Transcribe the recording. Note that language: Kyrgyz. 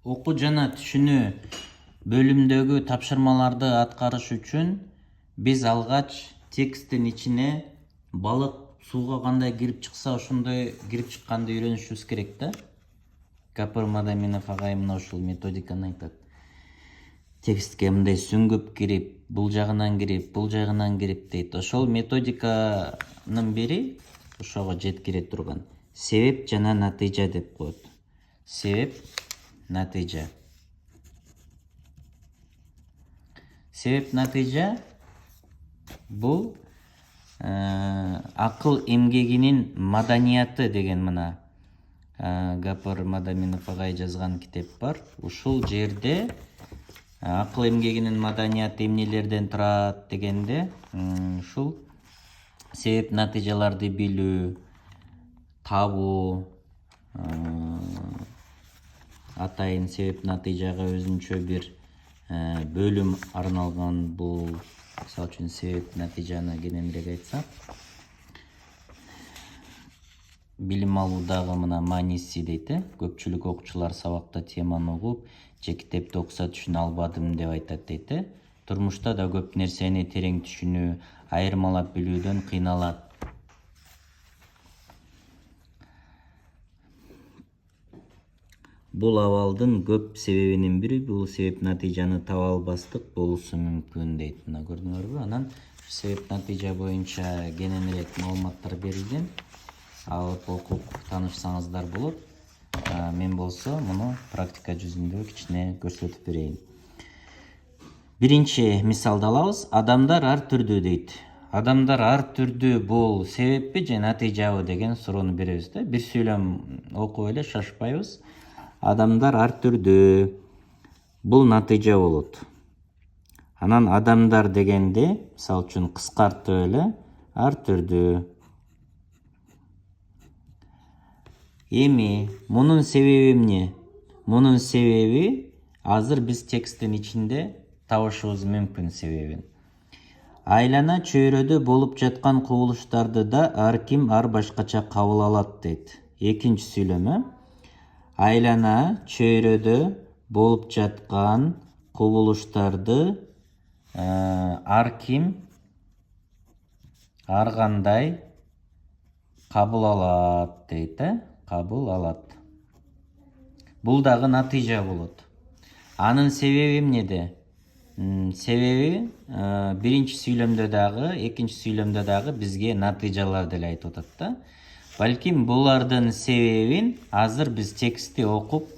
Окуу жана түшүнүү бөлүмдөгү тапшырмаларды аткарыш үчүн биз алгач тексттин ичине балык сууга кандай кирип чыкса ошондой кирип чыкканды үйрөнүшүбүз керек да. Гапыр Мадаминов агай мына ушул методиканы айтат. Текстке мындай сүңгүп кирип, бул жагынан кирип дейт. Ошол методиканын бири ошого жеткире турган себеп жана натыйжа деп коет. Себеп, натыйжа. Себеп, натыйжа бул акыл эмгегинин маданияты деген мына Гапыр Мадаминов агай жазган китеп бар. Ушул жерде акыл эмгегинин маданияты эмнелерден турат дегенде, ушул себеп натыйжаларды билүү, табуу, атайын себеп натыйжага өзүнчө бир бөлүм арналган. Бул мисалы үчүн себеп натыйжаны кененирээк айтсак, билим алуудагы мына мааниси дейт. Көпчүлүк окуучулар сабакта теманы угуп же китепти окуса түшүнө албадым деп айтат дейт. Турмушта да көп нерсени терең түшүнүү, айырмалап билүүдөн кыйналат. Бул абалдын көп себебинин бири бул себеп натыйжаны таба албастык болуусу мүмкүн дейт. Мына көрдүңөрбү? Анан себеп натыйжа боюнча кененирээк маалыматтар берилген. Алып окуп таанышсаңыздар болот. Мен болсо муну практика жүзүндө кичине көрсөтүп берейин. Биринчи мисалды алабыз. Адамдар ар түрдүү дейт. Адамдар ар түрдүү бул себеппи же натыйжабы деген суроону беребиз да. Бир сүйлөм окуп эле шашпайбыз. Адамдар ар түрдүү. Бул натыйжа болот. Анан адамдар дегенде, мисалы үчүн кыскартып эле ар түрдүү. Эми мунун себеби эмне? Мунун себеби азыр биз тексттин ичинде табышыбыз мүмкүн себебин. Айлана чөйрөдө болуп жаткан кубулуштарды да ар ким ар башкача кабыл алат дейт. Экинчи сүйлөм. Айлана чөйрөдө болуп жаткан кубулуштарды ар ким ар кандай кабыл алат дейт. Кабыл алат. Бул дагы натыйжа болот. Анын себеби эмнеде? Себеби биринчи сүйлөмдө дагы, экинчи сүйлөмдө дагы бизге натыйжаларды эле айтып атат да. Балким булардын себебин азыр биз текстти окуп